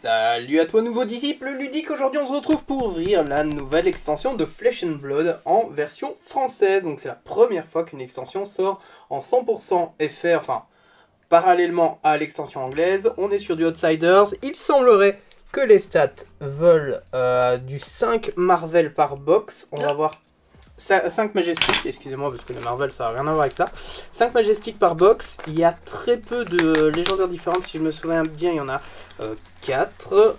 Salut à toi nouveau disciple ludique, aujourd'hui on se retrouve pour ouvrir la nouvelle extension de Flesh and Blood en version française. Donc c'est la première fois qu'une extension sort en 100% FR, enfin parallèlement à l'extension anglaise. On est sur du Outsiders, il semblerait que les stats veulent du 5 Marvel par box. On va voir 5 Majestic, excusez-moi parce que les Marvel ça n'a rien à voir avec ça. 5 Majestic par box, il y a très peu de légendaires différentes, si je me souviens bien il y en a 4.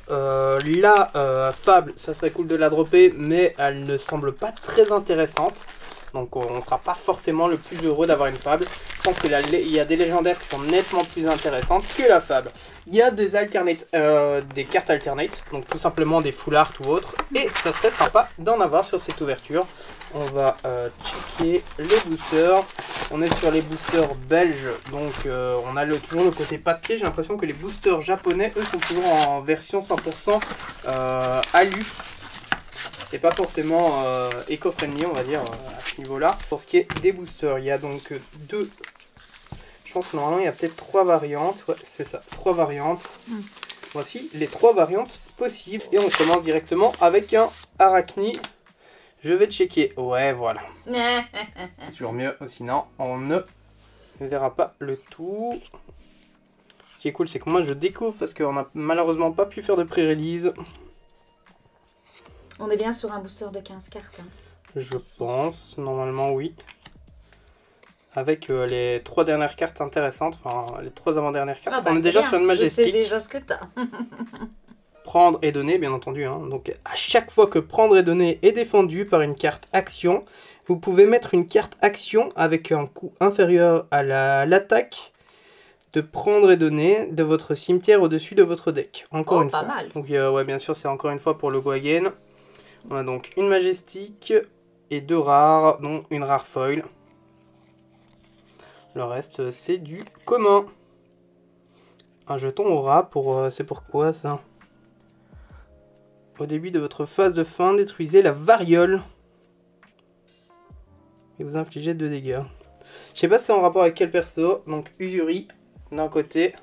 La Fable, ça serait cool de la dropper, mais elle ne semble pas très intéressante. Donc on ne sera pas forcément le plus heureux d'avoir une Fable. Je pense qu'il y a des légendaires qui sont nettement plus intéressantes que la Fable. Il y a des cartes alternate, donc tout simplement des full art ou autres. Et ça serait sympa d'en avoir sur cette ouverture. On va checker les boosters. On est sur les boosters belges, donc on a toujours le côté papier. J'ai l'impression que les boosters japonais, eux, sont toujours en version 100% alu. Et pas forcément éco-friendly, on va dire, à ce niveau-là. Pour ce qui est des boosters, il y a donc deux... Je pense que normalement, il y a peut-être 3 variantes. Ouais, c'est ça, 3 variantes. Voici les 3 variantes possibles. Et on commence directement avec un Arachni. Je vais checker. Ouais, voilà. C'est toujours mieux, sinon on ne verra pas le tout. Ce qui est cool, c'est que moi je découvre parce qu'on n'a malheureusement pas pu faire de pré-release. On est bien sur un booster de 15 cartes. Hein. Je pense, normalement oui. Avec les 3 dernières cartes intéressantes, enfin les 3 avant-dernières cartes. Ah bah, on est déjà bien. sur une Majestic. Je sais déjà ce que t'as. Prendre et donner, bien entendu. Hein. Donc à chaque fois que prendre et donner est défendu par une carte action, vous pouvez mettre une carte action avec un coût inférieur à l'attaque de prendre et donner de votre cimetière au-dessus de votre deck. Encore une pas fois. Mal. Donc ouais, bien sûr, c'est encore une fois pour le go again. On a donc une Majestic et 2 rares, dont une rare foil. Le reste, c'est du commun. Un jeton aura, c'est pourquoi ça? Au début de votre phase de fin, détruisez la variole. Et vous infligez 2 dégâts. Je sais pas si c'est en rapport avec quel perso. Donc Usuri, d'un côté,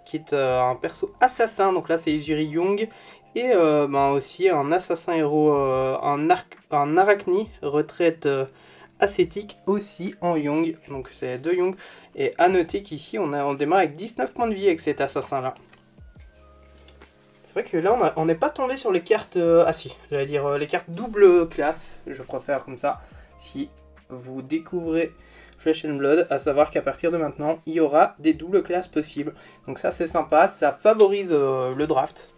qui est un perso assassin. Donc là, c'est Usuri Young. Et aussi un assassin héros, un Arachni, retraite ascétique, aussi en Young. Donc c'est 2 Young. Et à noter qu'ici, on démarre avec 19 points de vie avec cet assassin-là. C'est vrai que là, on n'est pas tombé sur les cartes... ah si, j'allais dire les cartes double classe. Je préfère comme ça. Si vous découvrez Flesh and Blood, à savoir qu'à partir de maintenant, il y aura des doubles classes possibles. Donc ça, c'est sympa. Ça favorise le draft.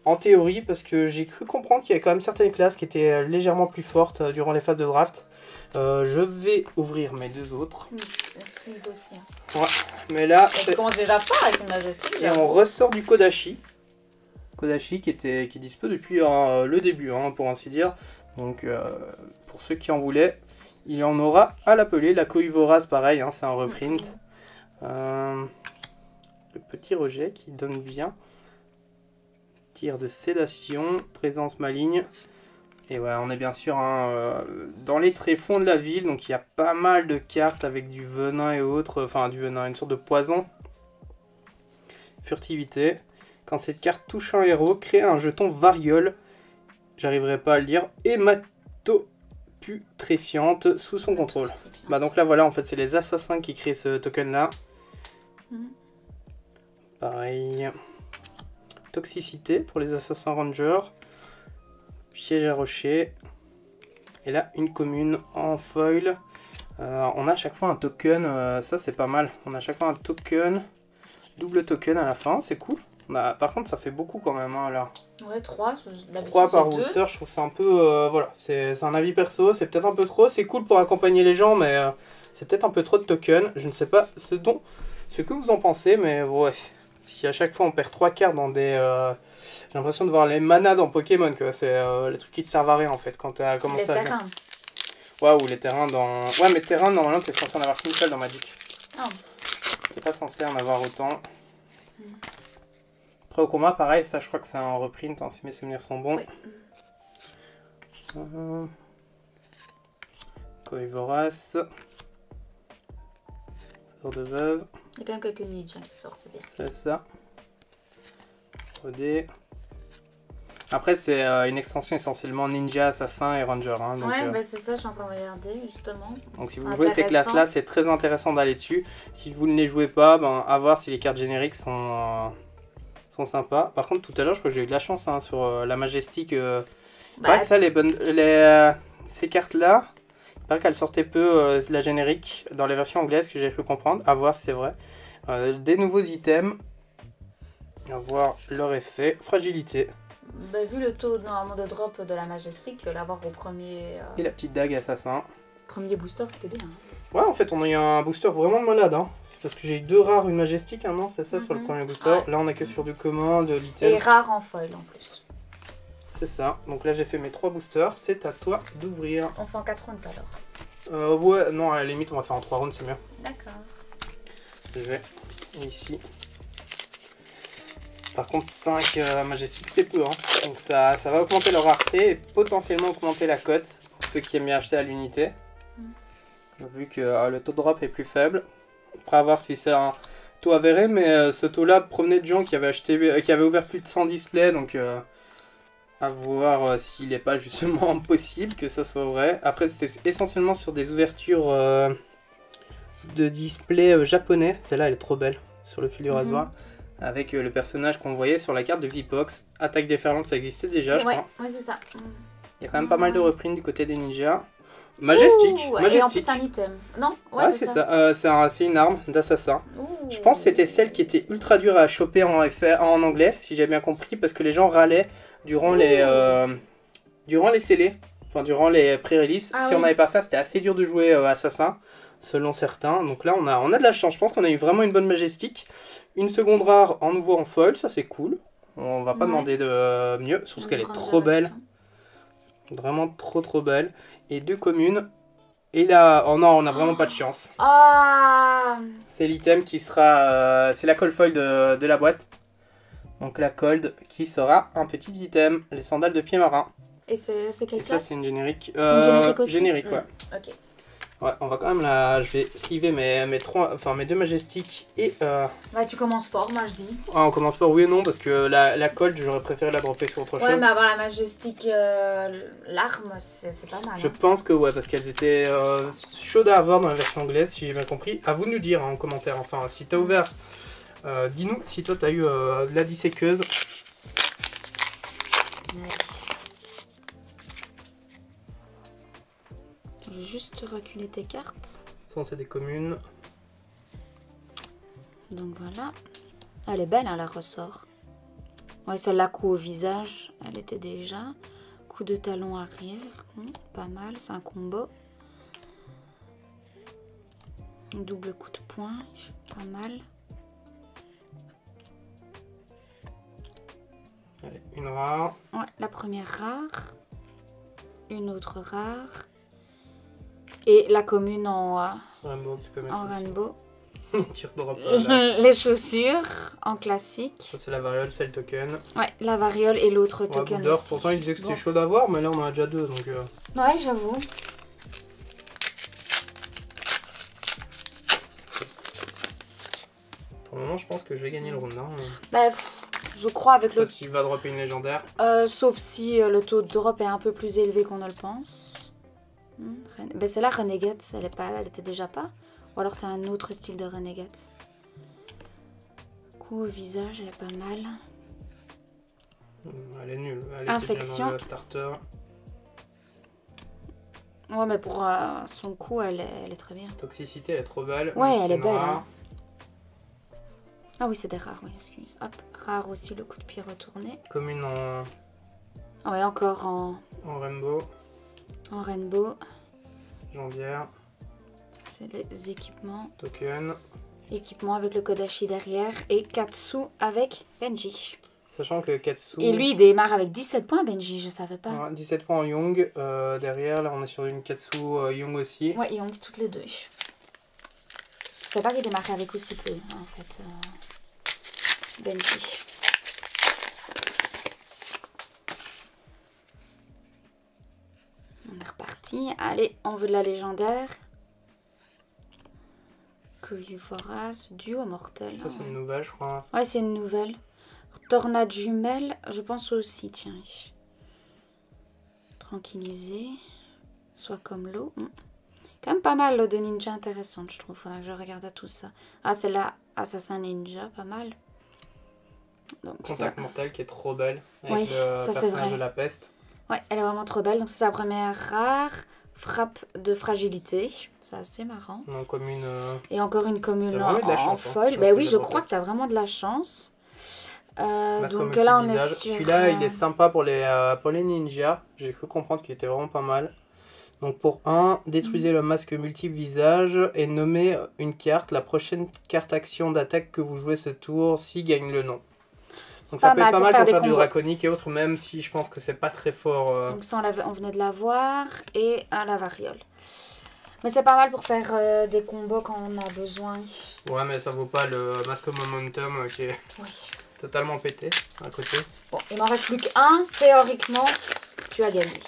En théorie, parce que j'ai cru comprendre qu'il y avait quand même certaines classes qui étaient légèrement plus fortes durant les phases de draft. Je vais ouvrir mes 2 autres. Merci aussi. Ouais, mais là... Tu commences déjà fort avec une Majestic. Et on ressort du Kodachi. Kodachi qui est dispo depuis le début, hein, pour ainsi dire. Donc, pour ceux qui en voulaient, il y en aura à l'appeler. La Koivoras, pareil, hein, c'est un reprint. Le petit rejet qui donne bien. Tir de sédation, présence maligne. Et ouais, on est bien sûr dans les tréfonds de la ville. Donc, il y a pas mal de cartes avec du venin et autres. Enfin, du venin, une sorte de poison. Furtivité. Quand cette carte touche un héros, créez un jeton variole. J'arriverai pas à le dire. Hématoputréfiante sous son contrôle. Bah donc là voilà, en fait c'est les assassins qui créent ce token là. Pareil. Toxicité pour les assassins rangers. Piège à rocher. Et là une commune en foil. On a à chaque fois un token, ça c'est pas mal. On a à chaque fois un token, double token à la fin, c'est cool. Par contre ça fait beaucoup quand même hein, là. Ouais, 3 par booster, je trouve ça un peu... voilà, c'est un avis perso, c'est peut-être un peu trop. C'est cool pour accompagner les gens, mais c'est peut-être un peu trop de tokens. Je ne sais pas ce que vous en pensez, mais ouais. Si à chaque fois on perd 3 cartes dans des... j'ai l'impression de voir les manas dans Pokémon, quoi. C'est les trucs qui te servent à rien en fait quand tu as commencé à... Les terrains. Ouais, ou les terrains dans... Ouais, mais terrains, normalement, tu es censé en avoir qu'une seule dans Magic. Oh. Tu n'es pas censé en avoir autant. Après au combat, pareil, ça je crois que c'est un reprint, hein, si mes souvenirs sont bons. Oui. Koivoras. Sort de veuve. Il y a quand même quelques ninjas qui sortent, c'est bien. C'est ça. OD. Après, c'est une extension essentiellement ninja, assassin et ranger. Hein, donc, Ouais, bah c'est ça, je suis en train de regarder justement. donc si C'est vous jouez ces intéressant. classes-là, c'est très intéressant d'aller dessus. Si vous ne les jouez pas, ben, à voir si les cartes génériques sont sympas. Par contre, tout à l'heure, je crois que j'ai eu de la chance hein, sur la Majestic. Bah, que ça, ces cartes-là, il paraît qu'elles sortaient peu la générique dans les versions anglaises que j'ai cru comprendre. À voir si c'est vrai. Des nouveaux items. À voir leur effet. Fragilité. bah, vu le taux normalement de drop de la Majestic, l'avoir au Et la petite dague assassin. premier booster, c'était bien. Ouais, en fait, on a eu un booster vraiment de malade. Hein. Parce que j'ai eu 2 rares, une Majestic, hein, non, c'est ça sur le premier booster. Ouais. Là, on a que sur du commun, de Et l'item. rare en foil en plus. C'est ça. Donc là, j'ai fait mes 3 boosters. C'est à toi d'ouvrir. On fait en 4 rounds alors. Ouais, non, à la limite, on va faire en 3 rounds, c'est mieux. D'accord. Je vais ici. Par contre, 5 Majestic, c'est peu. Hein. Donc ça va augmenter leur rareté et potentiellement augmenter la cote pour ceux qui aiment bien acheter à l'unité. Vu que le taux de drop est plus faible. Après, à voir si c'est un taux avéré, mais ce taux-là provenait de gens qui avaient ouvert plus de 100 displays. Donc à voir s'il n'est pas justement possible que ça soit vrai. Après, c'était essentiellement sur des ouvertures de displays japonais. Celle-là, elle est trop belle sur le fil du rasoir. Avec le personnage qu'on voyait sur la carte de Vipox. Attaque déferlante, ça existait déjà, je crois. Ouais, c'est ça. Il y a quand même pas mal de reprints du côté des ninjas. Majestic, Ouh, Majestic. Et en plus un item. Non, Ouais, c'est ça. C'est une arme d'assassin. Ouh. Je pense que c'était celle qui était ultra dure à choper en anglais, si j'ai bien compris, parce que les gens râlaient durant les scellés, enfin durant les pré-release. Ah Si oui. on n'avait pas ça, c'était assez dur de jouer assassin, selon certains. Donc là, on a de la chance. Je pense qu'on a eu vraiment une bonne Majestic. Une seconde rare en nouveau en foil, ça c'est cool. On va pas demander de mieux, surtout qu'elle est trop belle. Vraiment trop belle. Et 2 communes. Et là, oh non, on a vraiment pas de chance. Ah. C'est l'item qui sera... c'est la cold foil de la boîte. Donc la cold qui sera un petit item. Les sandales de pied marin. Et c'est quelle Et ça, classe? c'est une générique. C'est une générique aussi. Générique, ouais. Ok. Ouais, on va quand même la... Je vais esquiver mes 2 Majestic et... Bah tu commences fort, moi je dis. on commence par oui et non, parce que la cold, j'aurais préféré la dropper sur autre Ouais, chose. mais avoir la Majestic, l'arme, c'est pas mal. Je hein. pense que ouais, parce qu'elles étaient chaudes à avoir dans la version anglaise, si j'ai bien compris. À vous de nous dire hein, en commentaire. Enfin, si t'as ouvert, dis-nous si toi t'as eu la disséqueuse. Ouais. Je vais juste reculer tes cartes. Ça, c'est des communes. Donc voilà. Elle est belle, hein, la ressort. Ouais, celle-là, coup au visage, elle était déjà. Coup de talon arrière, pas mal, c'est un combo. Double coup de poing, pas mal. Allez, une rare. Ouais, la première rare. Une autre rare. Et la commune en Rainbow, tu peux mettre aussi. rainbow. Tu redroppes là. Les chaussures en classique. Ça, c'est la variole, c'est le token. Ouais, la variole et l'autre Ouais, token Boulder, aussi. pourtant, il disait que c'était Bon. chaud d'avoir, mais là, on en a déjà 2, donc... Ouais, j'avoue. Pour le moment, je pense que je vais gagner le round. Hein. Bah, je crois avec Ça, le... si tu vas dropper une légendaire. sauf si le taux de drop est un peu plus élevé qu'on ne le pense. Ben celle-là, Renegade, elle était déjà pas. Ou alors c'est un autre style de Renegade. Coup au visage, elle est pas mal. Elle est nulle. Elle Infection. était bien dans le starter. Ouais, mais pour son coup, elle est très bien. Toxicité, elle est trop belle. Ouais, elle est Une belle. rare. Hein. Ah oui, c'est des rares, oui, excuse. Hop, rare aussi, le coup de pied retourné. Commune Ouais, encore en rainbow. en rainbow. Jambière. C'est les équipements. Token. Équipement avec le Kodashi derrière. Et Katsu avec Benji. Sachant que Katsu... Et lui, il démarre avec 17 points, Benji, je savais pas. Ouais, 17 points en Young. Derrière, là, on est sur une Katsu Young aussi. Ouais, ils ont toutes les deux. Je sais pas qu'il démarrait avec aussi peu, hein, en fait. Benji. On est reparti. Allez, on veut de la légendaire. Koyu Foras, duo mortel. Ça, c'est une nouvelle, je crois. Ouais, c'est une nouvelle. Tornade jumelle, je pense aussi, tiens. Tranquilliser. Soit comme l'eau. Quand même pas mal l'eau de ninja intéressante, je trouve. Faudra que je regarde à tout ça. Ah, celle-là, Assassin Ninja, pas mal. Donc, Contact mortel qui est trop belle. Avec oui, le ça c'est personnage vrai. de la peste. Ouais, elle est vraiment trop belle. Donc c'est sa première rare. Frappe de fragilité. C'est assez marrant. Donc commune... Et encore une commune en foil. Ben oui, je crois que tu as vraiment de la chance. Donc là, on est sur... Celui-là, il est sympa pour les ninjas. J'ai cru comprendre qu'il était vraiment pas mal. Donc pour 1, détruisez le masque multiple visage et nommez une carte. La prochaine carte action d'attaque que vous jouez ce tour, si gagne le nom. Donc ça peut être pas mal pour faire du draconique et autres, même si je pense que c'est pas très fort. Donc ça, on venait de la voir. Et la variole. Mais c'est pas mal pour faire des combos quand on a besoin. Ouais, mais ça vaut pas le masque momentum qui est totalement pété à côté. Bon, il m'en reste plus qu'un. Théoriquement, tu as gagné.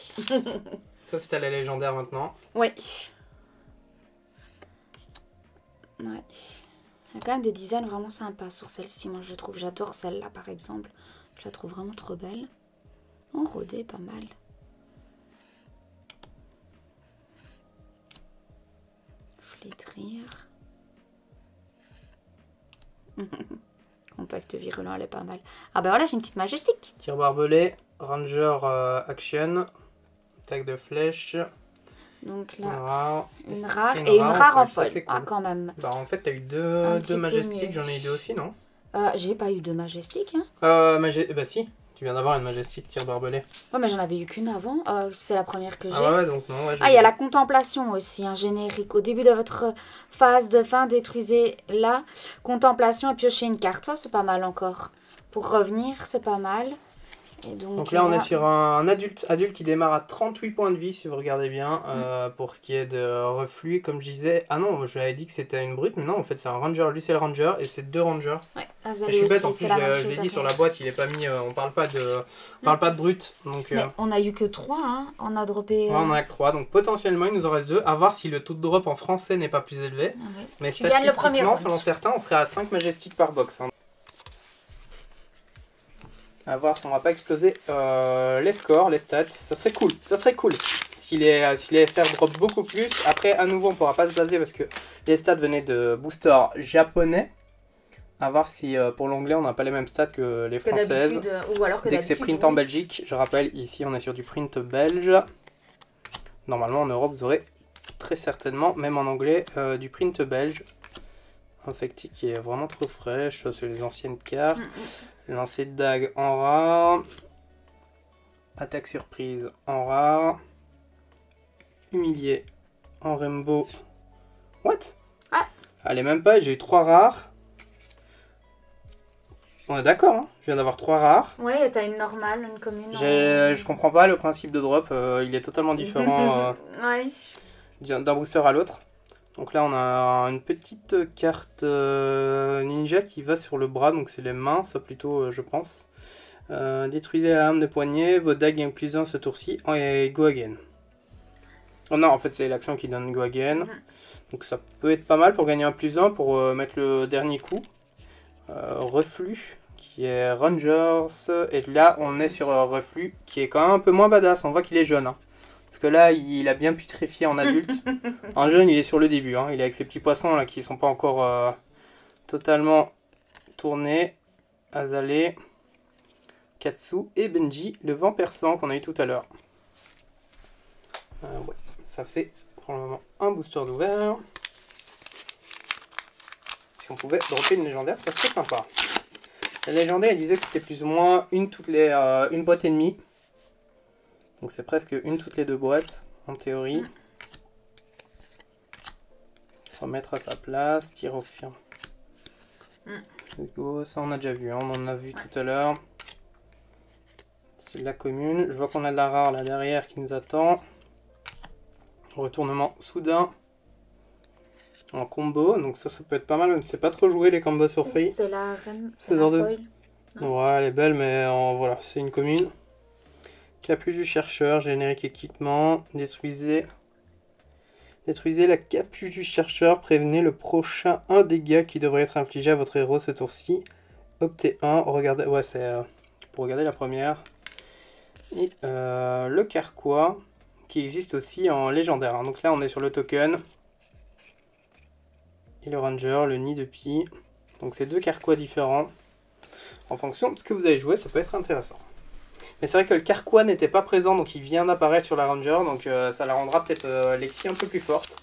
Sauf si t'as la légendaire maintenant. Oui. Ouais. Il y a quand même des designs vraiment sympas sur celle-ci. Moi, je trouve. J'adore celle-là, par exemple. Je la trouve vraiment trop belle. Enrodée, pas mal. Flétrir. Contact virulent, elle est pas mal. Ah ben voilà, j'ai une petite majestique. Tir barbelé, ranger action, attaque de flèche. Donc là, une rare et une rare en foil. Cool. Ah, quand même. Bah en fait, t'as eu deux majestiques, j'en ai eu deux aussi, non? J'ai pas eu de majestique. Hein. Bah si, tu viens d'avoir une majestique tir barbelé. Ouais, mais j'en avais eu qu'une avant. C'est la première que j'ai. Ah ouais, donc non. Ouais, il y a la contemplation aussi, un générique. Au début de votre phase de fin, détruisez la contemplation et piochez une carte. Ça, c'est pas mal encore. Pour revenir, c'est pas mal. Et donc là, on est sur un adulte qui démarre à 38 points de vie, si vous regardez bien, pour ce qui est de reflux. Comme je disais, ah non, je l'avais dit que c'était une brute, mais non, en fait, c'est un ranger. Lui, c'est le ranger, et c'est 2 rangers. Ouais, je suis bête, en plus, je l'ai dit sur la boîte, il est pas mis, on parle pas de brute. Donc, mais on a eu que 3, hein. On a droppé... Ouais, on en a que 3, donc potentiellement, il nous en reste 2. À voir si le taux de drop en français n'est pas plus élevé. Mais statistiquement, selon certains, on serait à 5 majestiques par box. Hein. À voir si on va pas exploser les scores, les stats. Ça serait cool. S'il est faire drop beaucoup plus. Après, à nouveau, on pourra pas se baser parce que les stats venaient de boosters japonais. À voir si pour l'anglais, on n'a pas les mêmes stats que les françaises. Ou alors que dès que c'est print en Belgique, je rappelle, ici, on est sur du print belge. Normalement, en Europe, vous aurez très certainement, même en anglais, du print belge. Infecti qui est vraiment trop fraîche, c'est les anciennes cartes. Lancer de dague en rare. Attaque surprise en rare. Humilié en rainbow. What? Allez, même pas, j'ai eu 3 rares. On est d'accord, hein? Je viens d'avoir 3 rares. Ouais, t'as une normale, une commune. Je comprends pas le principe de drop, il est totalement différent d'un booster à l'autre. Donc là, on a une petite carte ninja qui va sur le bras, donc c'est les mains, ça plutôt, je pense. Détruisez la lame de poignet, vos dagues gagnent plus 1 ce tour-ci, et go again. Oh non, en fait, c'est l'action qui donne go again. Donc ça peut être pas mal pour gagner un plus 1 pour mettre le dernier coup. Reflux, qui est Rangers, et là, on est sur Reflux, qui est quand même un peu moins badass, on voit qu'il est jeune. Hein. Parce que là, il a bien putréfié en adulte. En jeune, il est sur le début. Hein. Il est avec ses petits poissons là qui sont pas encore totalement tournés. Azalée, Katsu et Benji, le vent perçant qu'on a eu tout à l'heure. Ouais, ça fait pour le moment un booster d'ouvert. Si on pouvait dropper une légendaire, ça serait sympa. La légendaire, elle disait que c'était plus ou moins une boîte et demie. Donc c'est presque une toutes les 2 boîtes, en théorie. Remettre à sa place, tir au fion. Ça on a déjà vu, hein, on en a vu tout à l'heure. C'est de la commune. Je vois qu'on a de la rare là derrière qui nous attend. Retournement soudain. En combo, donc ça peut être pas mal, même si c'est pas trop joué les combos sur Free. C'est la reine. C'est la foil. Ouais, elle est belle, mais voilà, c'est une commune. Capuche du chercheur, générique équipement, détruisez la capuche du chercheur, prévenez le prochain 1 dégât qui devrait être infligé à votre héros ce tour-ci. opter un, regardez, ouais, c'est pour regarder la première. Et le Carquois, qui existe aussi en légendaire. Hein. Donc là, on est sur le token. Et le Ranger, le nid de pie. Donc c'est deux Carquois différents. En fonction de ce que vous avez joué, ça peut être intéressant. Mais c'est vrai que le Carquois n'était pas présent, donc il vient d'apparaître sur la Ranger. Donc ça la rendra peut-être Lexi un peu plus forte.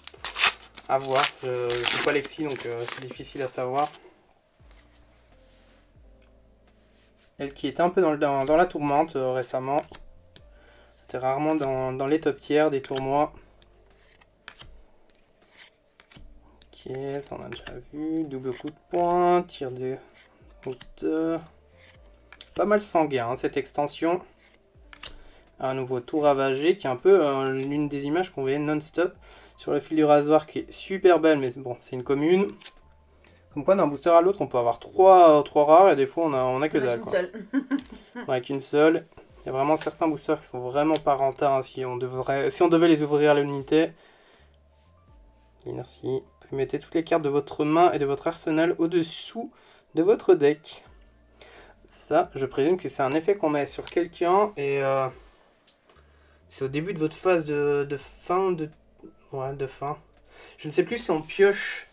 À voir. Je ne suis pas Lexi, donc c'est difficile à savoir. Elle qui était un peu dans la tourmente récemment. C'était rarement dans les top tiers des tournois. Ok, ça on a déjà vu. Double coup de poing, tir de hauteur. Pas mal sanguin hein, cette extension. Un nouveau tour ravagé qui est un peu l'une des images qu'on voyait non-stop. Sur le fil du rasoir qui est super belle, mais bon, c'est une commune. Comme quoi, d'un booster à l'autre, on peut avoir trois rares et des fois, on a que dalle. On a qu'une seule. Il y a vraiment certains boosters qui sont vraiment pas rentables hein, si on devait les ouvrir à l'unité. Merci. Vous mettez toutes les cartes de votre main et de votre arsenal au-dessous de votre deck. Ça, je présume que c'est un effet qu'on met sur quelqu'un et c'est au début de votre phase de fin. Ouais, de fin. Je ne sais plus si on pioche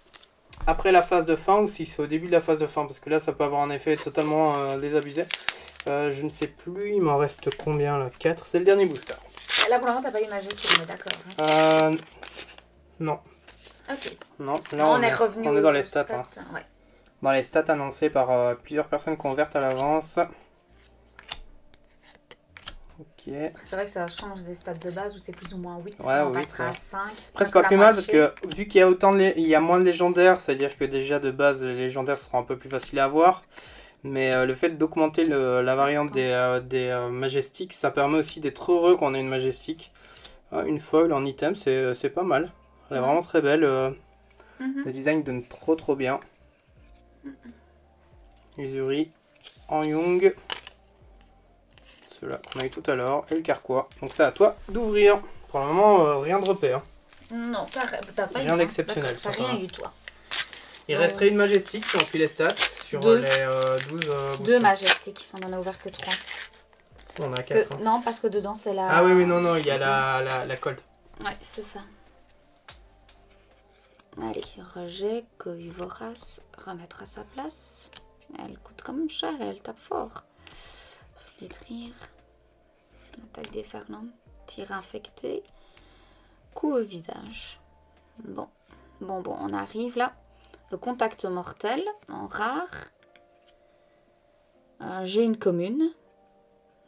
après la phase de fin ou si c'est au début de la phase de fin parce que là ça peut avoir un effet totalement désabusé. Je ne sais plus, il m'en reste combien là? 4, c'est le dernier booster. Là pour le moment t'as pas eu Majesté, on est d'accord hein. Non. Ok. Non, là on est revenu on est dans les stats. Hein. Ouais. Dans les stats annoncées par plusieurs personnes convertes à l'avance. Ok. C'est vrai que ça change des stats de base où c'est plus ou moins 8, ouais, on oui, passera à 5. Presque pas plus mal parce que vu qu'il y a il y a moins de légendaires, c'est-à-dire que déjà de base les légendaires seront un peu plus faciles à avoir. Mais le fait d'augmenter la variante des Majestiques, ça permet aussi d'être heureux quand on a une Majestique. Une foil en item, c'est pas mal. Elle est vraiment très belle. Le design donne trop bien. Uzuri en Young. Ceux-là qu'on a eu tout à l'heure. Et le Carquois. Donc c'est à toi d'ouvrir. Pour le moment, rien de repère. Non, t'as pas eu. Rien d'exceptionnel. T'as rien eu toi. Il resterait une Majestique si on suit les stats. Sur les 12 2 Majestiques. On en a ouvert que 3. On a 4. Non, parce que dedans c'est la... Ah oui, non, il y a la Colt. Ouais, c'est ça. Allez, rejet, Cohue vorace, remettre à sa place. Elle coûte quand même cher et elle tape fort. Flétrir. Attaque déferlante. Tir infecté. Coup au visage. Bon, on arrive là. Le contact mortel en rare. J'ai une commune.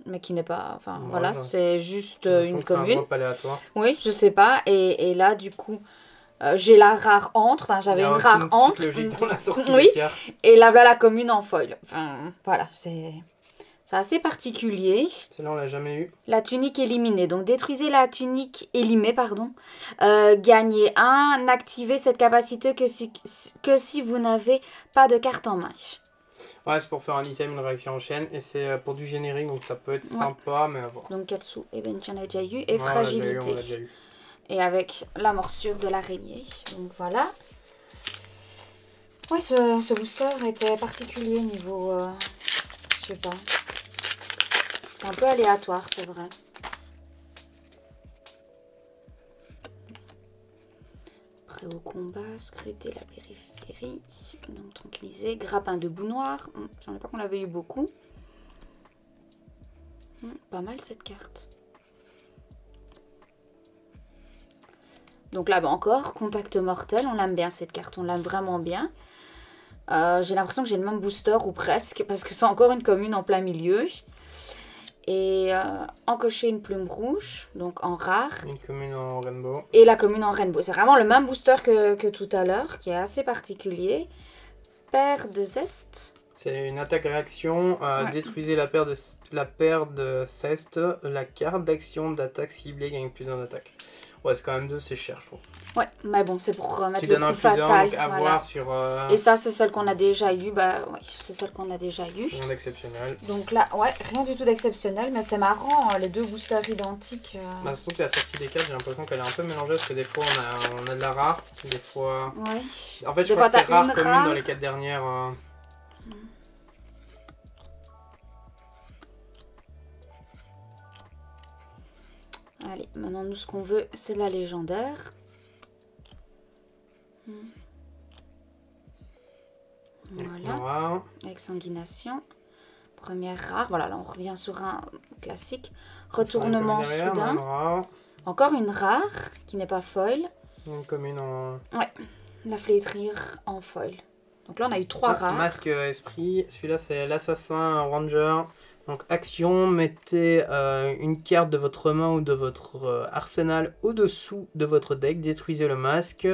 Mais qui n'est pas... Enfin, voilà, c'est juste une commune. Un aléatoire. Oui, je sais pas. Et là, du coup... j'ai la rare entre, enfin j'avais une rare entre. Logique dans la sortie oui, des cartes. Et là voilà la commune en foil. Enfin voilà, c'est assez particulier. Celle-là on l'a jamais eu. La tunique éliminée, donc détruisez la tunique élimée, pardon. Gagnez 1, activez cette capacité que si vous n'avez pas de carte en main. Ouais, c'est pour faire un item, une réaction en chaîne, et c'est pour du générique, donc ça peut être sympa, mais à voir. Donc Katsu, et ben tu en as déjà eu, et fragilité. On l'a déjà eu. Et avec la morsure de l'araignée. Donc voilà. Ouais, ce booster était particulier niveau... je sais pas. C'est un peu aléatoire, c'est vrai. Prêt au combat, scruter la périphérie. Donc tranquilliser. Grappin de boue noire. Je ne sais pas qu'on l'avait eu beaucoup. Pas mal cette carte. Donc là, encore, contact mortel, on l'aime bien cette carte, on l'aime vraiment bien. J'ai l'impression que j'ai le même booster, ou presque, parce que c'est encore une commune en plein milieu. Et encocher une plume rouge, donc en rare. Une commune en rainbow. Et la commune en rainbow. C'est vraiment le même booster que tout à l'heure, qui est assez particulier. Paire de zeste. C'est une attaque-réaction. Détruisez la paire de zeste. La carte d'action d'attaque ciblée gagne plus d'un attaque. Ouais, c'est quand même 2, c'est cher, je trouve. Ouais, mais bon, c'est pour mettre le coup fatal. Donc à voir sur... Et ça, c'est celle qu'on a déjà eu. Bah, ouais, c'est celle qu'on a déjà eu. Rien d'exceptionnel. Donc là, ouais, rien du tout d'exceptionnel, mais c'est marrant, les deux boosters identiques. Bah, surtout que la sortie des cartes, j'ai l'impression qu'elle est un peu mélangée, parce que des fois, on a de la rare, des fois... Ouais. En fait, je crois que c'est rare commune dans les 4 dernières... Allez, maintenant, nous, ce qu'on veut, c'est la légendaire. Voilà. Noir. Avec sanguination. Première rare. Voilà, là, on revient sur un classique. Retournement Derrière, soudain. rare. Encore une rare, qui n'est pas foil. Une commune en... Ouais, la flétrir en foil. Donc là, on a eu 3 rares. Masque esprit. Celui-là, c'est l'assassin ranger. Donc, action, mettez une carte de votre main ou de votre arsenal au-dessous de votre deck. Détruisez le masque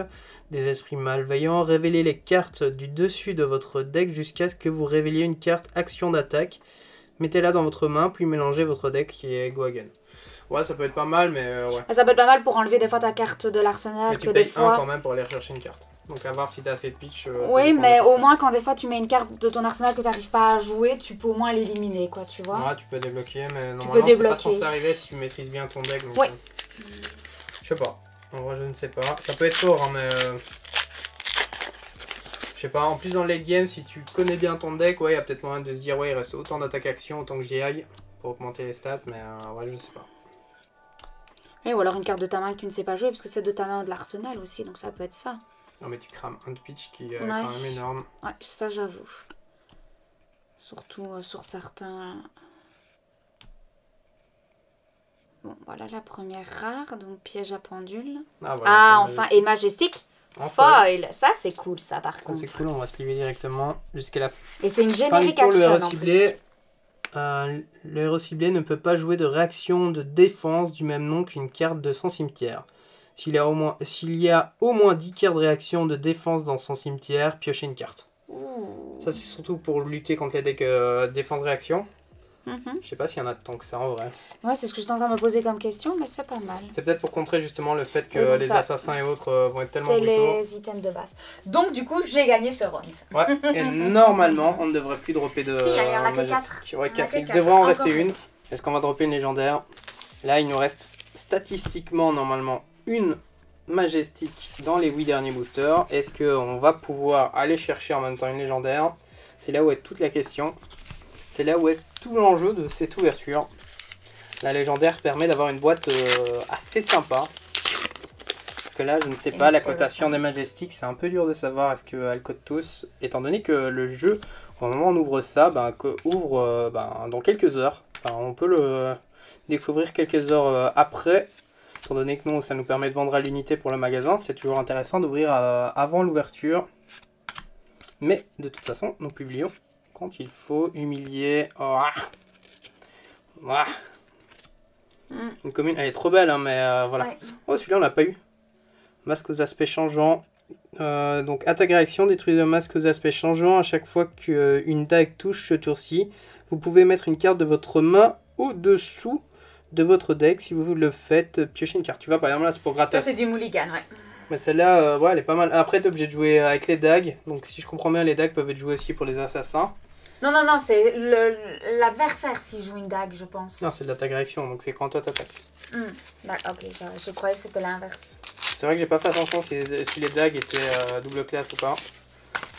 des esprits malveillants. Révélez les cartes du dessus de votre deck jusqu'à ce que vous révéliez une carte action d'attaque. Mettez-la dans votre main, puis mélangez votre deck qui est go again. Ouais, ça peut être pas mal, mais ouais. Ça peut être pas mal pour enlever des fois ta carte de l'arsenal. Mais tu que payes des fois... un quand même pour aller rechercher une carte. Donc à voir si t'as assez de pitch. Oui, mais au moins quand des fois tu mets une carte de ton arsenal que tu n'arrives pas à jouer, tu peux au moins l'éliminer, quoi, tu vois. Ouais, tu peux débloquer, mais tu normalement peux c'est pas débloquer. censé arriver si tu maîtrises bien ton deck. Donc, Oui. Je sais pas. En vrai, je ne sais pas. Ça peut être fort, hein, mais... Je sais pas, en plus dans le late game, si tu connais bien ton deck, ouais, il y a peut-être moyen de se dire, ouais, il reste autant d'attaque-action, autant que j'y aille, pour augmenter les stats, mais ouais, je sais pas. Oui, ou alors une carte de ta main que tu ne sais pas jouer, parce que c'est de ta main de l'arsenal aussi, donc ça peut être ça. Non, mais tu crames un de pitch qui est quand même énorme. Ouais, ça j'avoue. Surtout sur certains... Bon, voilà la première rare, donc piège à pendule. Ah, voilà, ah enfin, et majestique foil. Ça, c'est cool, ça, par contre. C'est cool, on va se lever directement jusqu'à la Et c'est une fin du générique tour. Le action, héros en ciblé, plus. le héros ciblé ne peut pas jouer de réaction de défense du même nom qu'une carte de son cimetière. S'il y a au moins 10 cartes de réaction de défense dans son cimetière, piochez une carte. Ouh. Ça, c'est surtout pour lutter contre les decks défense-réaction. Je sais pas s'il y en a tant que ça en vrai. Ouais, c'est ce que j'étais en train de me poser comme question, mais c'est pas mal. C'est peut-être pour contrer justement le fait que donc les ça, assassins et autres vont être tellement c'est brutaux. les items de base. Donc, du coup, j'ai gagné ce round. Ouais, et normalement, on ne devrait plus dropper de... Si, il y en a que majestic. 4. Ouais, Il y en a 4. que Il 4. devrait en Encore rester une. Est-ce qu'on va dropper une légendaire? Là, il nous reste statistiquement, normalement, une majestic dans les 8 derniers boosters. Est-ce qu'on va pouvoir aller chercher en même temps une légendaire? C'est là où est toute la question. C'est là où est tout l'enjeu de cette ouverture. La légendaire permet d'avoir une boîte assez sympa. Parce que là, je ne sais pas, la cotation des Majestics, c'est un peu dur de savoir est-ce qu'elles cotent tous. Étant donné que le jeu, au moment où on ouvre ça, ouvre dans quelques heures. Enfin, on peut le découvrir quelques heures après. Étant donné que nous, ça nous permet de vendre à l'unité pour le magasin, c'est toujours intéressant d'ouvrir avant l'ouverture. Mais de toute façon, nous publions quand il faut humilier. Une commune, elle est trop belle, hein, mais voilà. Ouais. Oh, celui-là, on l'a pas eu. Masque aux aspects changeants. Donc, attaque réaction, détruisez le masque aux aspects changeants. À chaque fois qu'une dague touche ce tour-ci, vous pouvez mettre une carte de votre main au-dessous de votre deck. Si vous le faites, piochez une carte. Tu vois, par exemple, là, c'est pour gratter. Ça, c'est du mulligan, ouais. Mais celle-là, ouais, elle est pas mal. Après, t'es obligé de jouer avec les dagues. Donc, si je comprends bien, les dagues peuvent être jouées aussi pour les assassins. Non, c'est l'adversaire s'il joue une dague, je pense. Non, c'est de l'attaque réaction, donc c'est quand toi t'attaques. Ok, je croyais que c'était l'inverse. C'est vrai que j'ai pas fait attention si les dagues étaient double classe ou pas.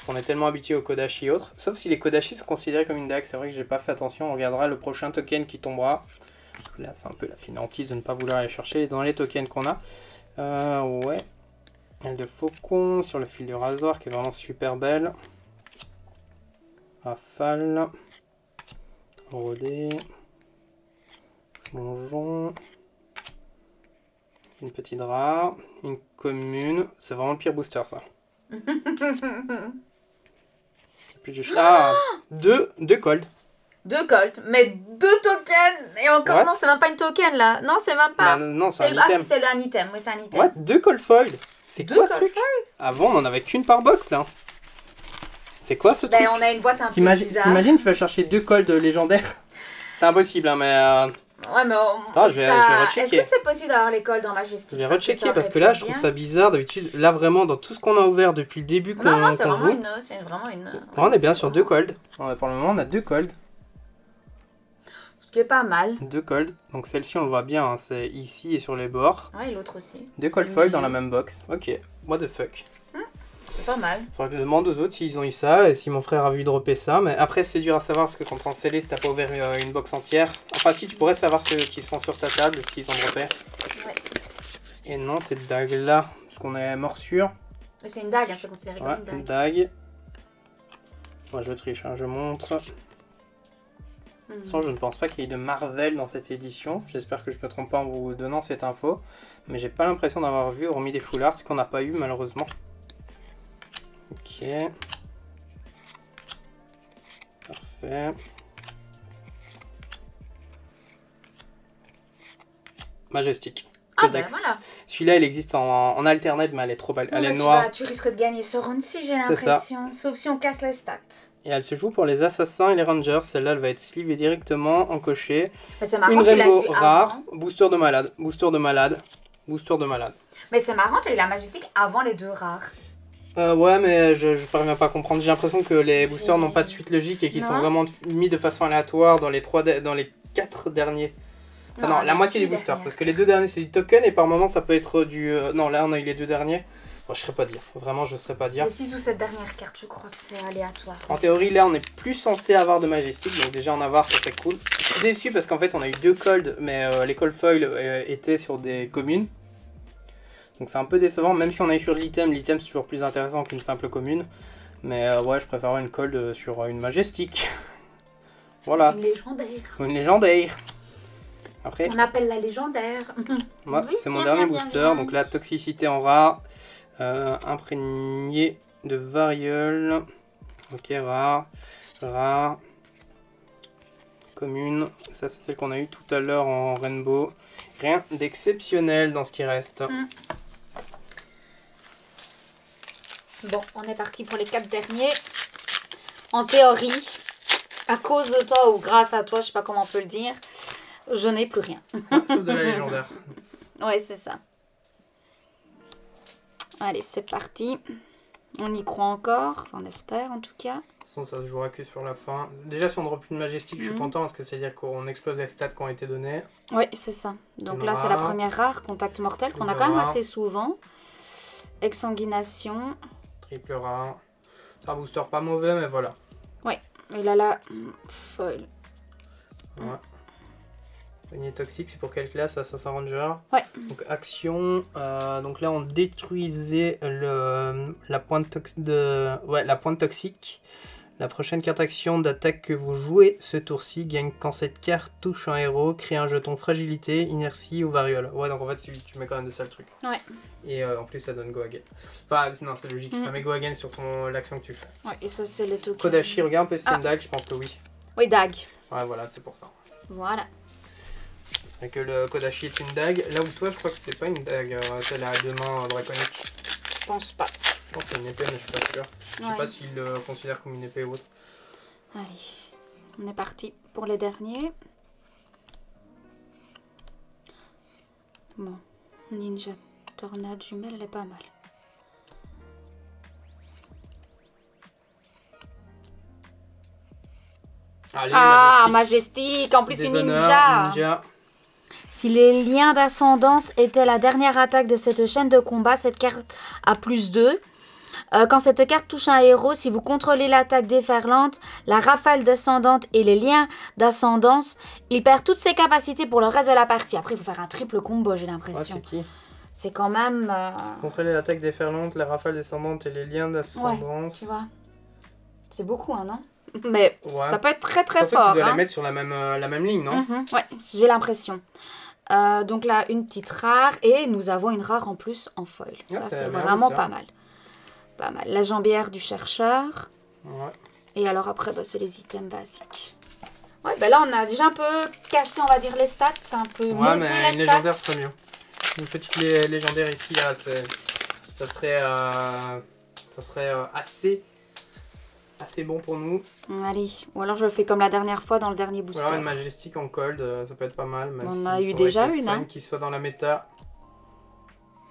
On est tellement habitué aux Kodachi et autres. Sauf si les Kodachi sont considérés comme une dague, c'est vrai que j'ai pas fait attention. On regardera le prochain token qui tombera. Là, c'est un peu la finantise de ne pas vouloir aller chercher dans les tokens qu'on a. Ouais. Elle de faucon sur le fil du rasoir qui est vraiment super belle. Rafale. Rodé. Plongeon. Une petite rare. Une commune. C'est vraiment le pire booster, ça. Ah, deux gold. 2 gold, mais 2 tokens. Et encore, What? non, c'est même pas une token là. Non, c'est même pas. Non, c'est un Ah, item. si, c'est un item. Oui, c'est un item. Ouais, 2 gold foil. C'est Deux quoi ce gold truc? Avant, on en avait qu'une par box, là. C'est quoi ce truc? On a une boîte un peu bizarre. T'imagines, tu vas chercher 2 golds légendaires? C'est impossible, hein, mais... Ouais, mais Attends, je vais rechecker. Est-ce que c'est possible d'avoir l'école dans Majestic? Je vais rechecker parce que là, je trouve ça bizarre. D'habitude, là, vraiment, dans tout ce qu'on a ouvert depuis le début qu'on Non, c'est qu'on vraiment joue, vraiment une... on est bien sur 2 golds. Ouais, pour le moment, on a 2 golds. Ce qui est pas mal. 2 golds. Donc celle-ci, on le voit bien, hein, c'est ici et sur les bords. Ouais, et l'autre aussi. 2 gold foil dans la même box. Ok, what the fuck. C'est pas mal. Faudra que je demande aux autres s'ils ont eu ça et si mon frère a vu dropper ça. Mais après, c'est dur à savoir parce que quand on scellé, si t'as pas ouvert une box entière. Enfin, si, tu pourrais savoir ceux qui sont sur ta table, s'ils ont droppé. Ouais. Et non, cette dague-là, parce qu'on est morsure. Mais c'est une dague, hein, c'est considéré Ouais, comme une une dague. dague. Moi, je triche, hein, je montre. De toute façon, je ne pense pas qu'il y ait de Marvel dans cette édition. J'espère que je ne me trompe pas en vous donnant cette info. Mais j'ai pas l'impression d'avoir vu, hormis des full art, ce qu'on n'a pas eu malheureusement. Ok. Parfait. Majestic. Ah ben voilà. Celui-là, il existe en alternate, mais elle est trop belle. Elle est noire. Tu risques de gagner ce round-ci, j'ai C'est ça. l'impression. Sauf si on casse les stats. Et elle se joue pour les assassins et les rangers. Celle-là, elle va être slivée directement, encochée. Mais c'est marrant, Une tu l'as rainbow vu rare, avant. booster de malade, booster de malade, booster de malade. Mais c'est marrant, t'as eu la majestique avant les deux rares. Ouais, mais je parviens pas à comprendre. J'ai l'impression que les boosters n'ont pas de suite logique et qu'ils sont Non. vraiment mis de façon aléatoire dans les 4 derniers. Enfin, non, la les moitié six des boosters. dernières. Parce que les 2 derniers, c'est du token et par moment, ça peut être du. Non, là, on a eu les 2 derniers. Bon, je saurais pas dire. Vraiment, je saurais pas dire. Les 6 ou 7 dernières cartes, je crois que c'est aléatoire. En théorie, là, on est plus censé avoir de Majestic, donc déjà en avoir, ça serait cool. Je suis déçu parce qu'en fait, on a eu 2 cold, mais les cold foil étaient sur des communes. Donc c'est un peu décevant, même si on a eu sur l'item c'est toujours plus intéressant qu'une simple commune. Mais ouais, je préfère avoir une cold sur une Majestic. Voilà. Une légendaire. Une légendaire. Après, On appelle la légendaire. moi, Oui, c'est mon bien, dernier bien, booster, bien. donc la toxicité en rare. Imprégné de variole. Ok, rare. Rare. Commune. Ça, c'est celle qu'on a eu tout à l'heure en rainbow. Rien d'exceptionnel dans ce qui reste. Bon, on est parti pour les 4 derniers. En théorie, à cause de toi ou grâce à toi, je sais pas comment on peut le dire, je n'ai plus rien. Sauf de la légendaire. Ouais, c'est ça. Allez, c'est parti. On y croit encore, enfin, on espère en tout cas. De toute façon, ça se jouera que sur la fin. Déjà, si on drop une Majestic, je suis content parce que c'est à dire qu'on explose les stats qui ont été données. Oui, c'est ça. Donc Une là, c'est la rare. première rare, contact mortel, qu'on a Une quand même rare. assez souvent. Exsanguination. Triple rare. C'est un booster pas mauvais, mais voilà. Et là, foil. Ouais. Panier toxique, c'est pour quelle classe? Assassin Ranger. Ouais. Donc action. Donc là, on détruisait la pointe toxique. La prochaine carte action d'attaque que vous jouez ce tour-ci gagne quand cette carte touche un héros, crée un jeton fragilité, inertie ou variole. Ouais, donc en fait, tu mets quand même de ça le truc. Ouais. Et en plus, ça donne go again. Enfin, non, c'est logique, ça met go again sur l'action que tu fais. Ouais, et ça, c'est les tokens. Kodashi, regarde un peu si c'est une dague, je pense que oui. Oui, dague. Ouais, voilà, c'est pour ça. Voilà. C'est vrai que le Kodashi est une dague. Là où toi, je crois que c'est pas une dague, celle à 2 mains draconique. Je pense pas. Je pense que c'est une épée, mais je suis pas sûr. Je sais Ouais. pas s'il le considère comme une épée ou autre. Allez, on est parti pour les derniers. Bon, Ninja Tornade jumelle, elle est pas mal. Allez, Ah, Majestic. Majestic, en plus une Déshonneur, ninja. Si les liens d'ascendance étaient la dernière attaque de cette chaîne de combat, cette carte a +2. Quand cette carte touche un héros, si vous contrôlez l'attaque déferlante, la rafale descendante et les liens d'ascendance, il perd toutes ses capacités pour le reste de la partie. Après, il faut faire un triple combo, j'ai Ouais, l'impression. c'est qui? C'est quand même... Contrôler l'attaque déferlante, la rafale descendante et les liens d'ascendance. tu vois. C'est beaucoup, hein, non? Mais Ouais. ça peut être très très Surtout fort. que tu dois hein. la mettre sur la même ligne, non? Ouais, j'ai l'impression. Donc là, une petite rare. Et nous avons une rare en plus en foil. Ouais, Ça, c'est c'est bien vraiment ça. pas mal. Pas mal. La jambière du chercheur. Ouais. Et alors après, bah, c'est les items basiques. Ouais, bah là, on a déjà un peu cassé, on va dire, les stats. C'est un peu Ouais, monté mais les une stats. légendaire serait mieux. Une petite légendaire ici, là, ça serait assez bon pour nous. Allez. Ou alors je fais comme la dernière fois dans le dernier Ou booster. alors une Majestic en cold, ça peut être pas mal. Même On s'il a eu faudrait déjà que une, ça hein. qui soit dans la méta.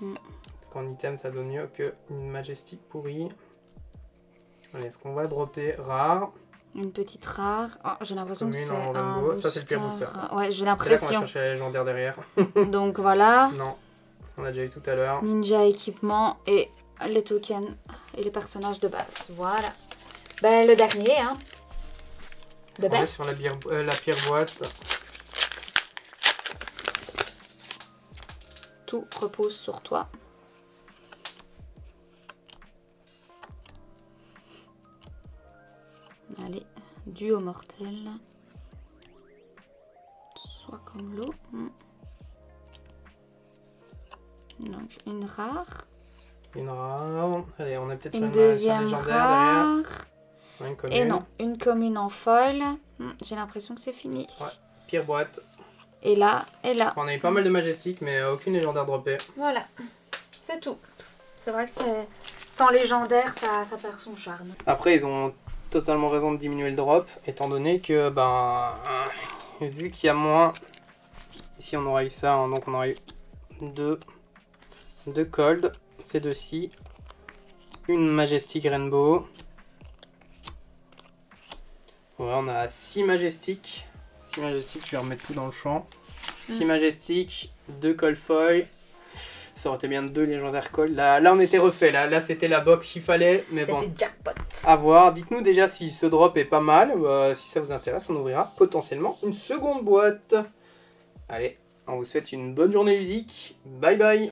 Mm. Parce qu'en item, ça donne mieux qu'une Majestic pourrie. Allez, est-ce qu'on va dropper rare? Une petite rare. Oh, j'ai l'impression que Commune c'est en un rainbow. Ça, c'est le pire booster. Ouais, j'ai C'est là qu'on va l'impression. chercher la légendaire derrière. Donc voilà. Non, on l'a déjà eu tout à l'heure. Ninja équipement et les tokens et les personnages de base. Voilà. Ben, le dernier, hein. On est sur la pire boîte. Tout repose sur toi. Allez, duo mortel. Soit comme l'eau. Donc, une rare. Une rare. Allez, on est peut-être sur Une une deuxième légendaire rare. derrière. Une commune. Et non, une commune en foil. J'ai l'impression que c'est fini. Ouais, pire boîte. Et là, et là. On a eu pas mal de Majestic, mais aucune légendaire droppée. Voilà, c'est tout. C'est vrai que sans légendaire, ça perd son charme. Après, ils ont totalement raison de diminuer le drop, étant donné que, vu qu'il y a moins... Ici, on aurait eu ça, hein, donc on aurait eu deux cold, ces deux-ci, une Majestic Rainbow. Ouais, on a 6 Majestic. 6 Majestic, je vais remettre tout dans le champ. 6 Majestic, 2 cold foil. Ça aurait été bien 2 légendaires cold. Là, on était refait. Là c'était la box qu'il fallait. Mais bon, c'était jackpot. à voir. Dites-nous déjà si ce drop est pas mal. Si ça vous intéresse, on ouvrira potentiellement une seconde boîte. Allez, on vous souhaite une bonne journée ludique. Bye bye.